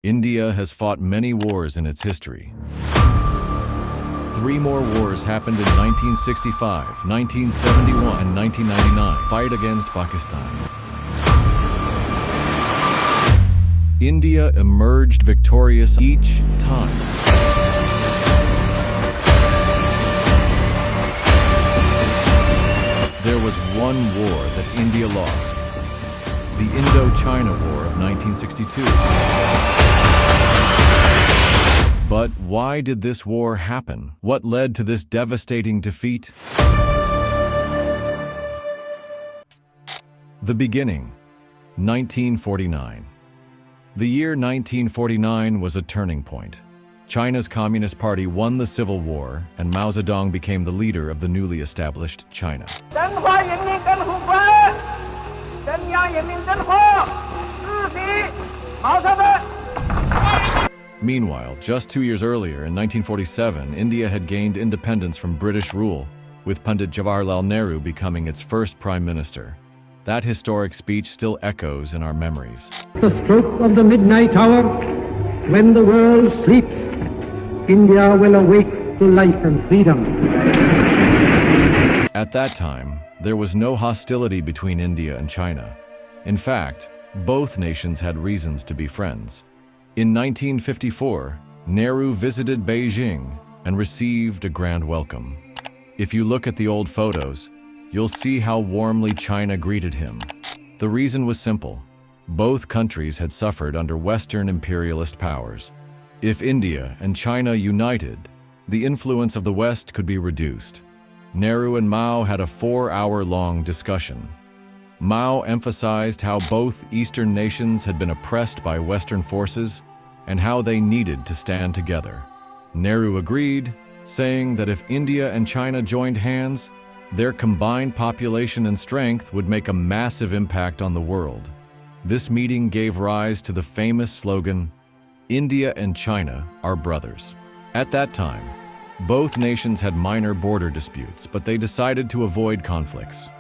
India has fought many wars in its history. 3 more wars happened in 1965, 1971, and 1999, fight against Pakistan. India emerged victorious each time. There was one war that India lost, the Indo-China War of 1962. But why did this war happen? What led to this devastating defeat? The beginning, 1949. The year 1949 was a turning point. China's Communist Party won the Civil War, and Mao Zedong became the leader of the newly established China. Meanwhile, just 2 years earlier, in 1947, India had gained independence from British rule, with Pandit Jawaharlal Nehru becoming its first prime minister. That historic speech still echoes in our memories. The stroke of the midnight hour, when the world sleeps, India will awake to life and freedom. At that time, there was no hostility between India and China. In fact, both nations had reasons to be friends. In 1954, Nehru visited Beijing and received a grand welcome. If you look at the old photos, you'll see how warmly China greeted him. The reason was simple. Both countries had suffered under Western imperialist powers. If India and China united, the influence of the West could be reduced. Nehru and Mao had a 4-hour-long discussion. Mao emphasized how both Eastern nations had been oppressed by Western forces and how they needed to stand together. Nehru agreed, saying that if India and China joined hands, their combined population and strength would make a massive impact on the world. This meeting gave rise to the famous slogan, "India and China are brothers." At that time, both nations had minor border disputes, but they decided to avoid conflicts.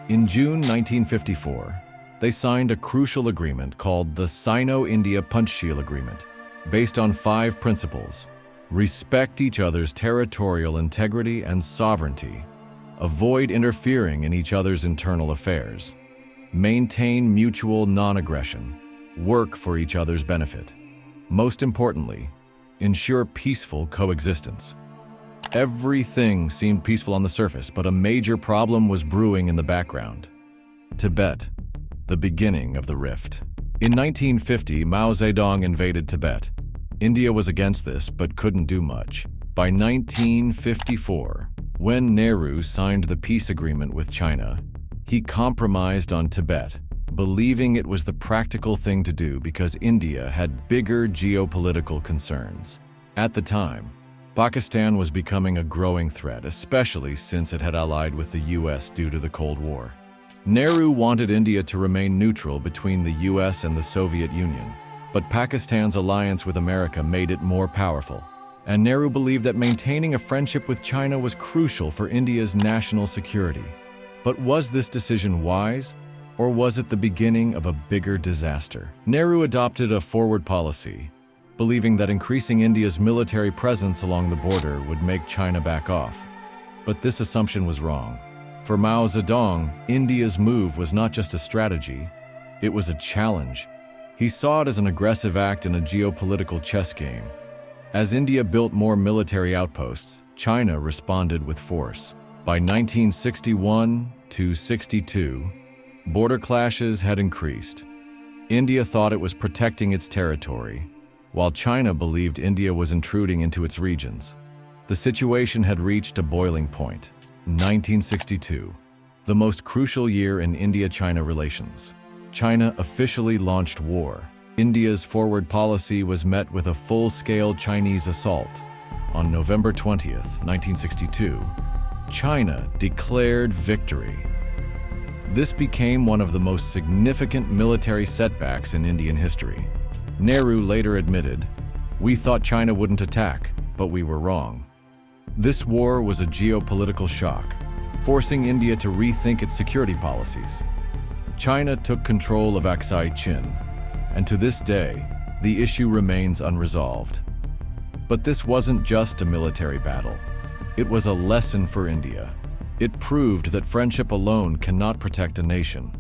In June 1954, they signed a crucial agreement called the Sino-India Punchsheel Agreement, based on 5 principles: respect each other's territorial integrity and sovereignty, avoid interfering in each other's internal affairs, maintain mutual non-aggression, work for each other's benefit. Most importantly, ensure peaceful coexistence. Everything seemed peaceful on the surface, but a major problem was brewing in the background. Tibet, the beginning of the rift. In 1950, Mao Zedong invaded Tibet. India was against this, but couldn't do much. By 1954, when Nehru signed the peace agreement with China, he compromised on Tibet, believing it was the practical thing to do because India had bigger geopolitical concerns. At the time, Pakistan was becoming a growing threat, especially since it had allied with the US due to the Cold War. Nehru wanted India to remain neutral between the US and the Soviet Union, but Pakistan's alliance with America made it more powerful. And Nehru believed that maintaining a friendship with China was crucial for India's national security. But was this decision wise, or was it the beginning of a bigger disaster? Nehru adopted a forward policy, believing that increasing India's military presence along the border would make China back off. But this assumption was wrong. For Mao Zedong, India's move was not just a strategy, it was a challenge. He saw it as an aggressive act in a geopolitical chess game. As India built more military outposts, China responded with force. By 1961 to 62, border clashes had increased. India thought it was protecting its territory, while China believed India was intruding into its regions. The situation had reached a boiling point. 1962, the most crucial year in India-China relations. China officially launched war. India's forward policy was met with a full-scale Chinese assault. On November 20th, 1962, China declared victory. This became one of the most significant military setbacks in Indian history. Nehru later admitted, "We thought China wouldn't attack, but we were wrong." This war was a geopolitical shock, forcing India to rethink its security policies. China took control of Aksai Chin, and to this day, the issue remains unresolved. But this wasn't just a military battle. It was a lesson for India. It proved that friendship alone cannot protect a nation.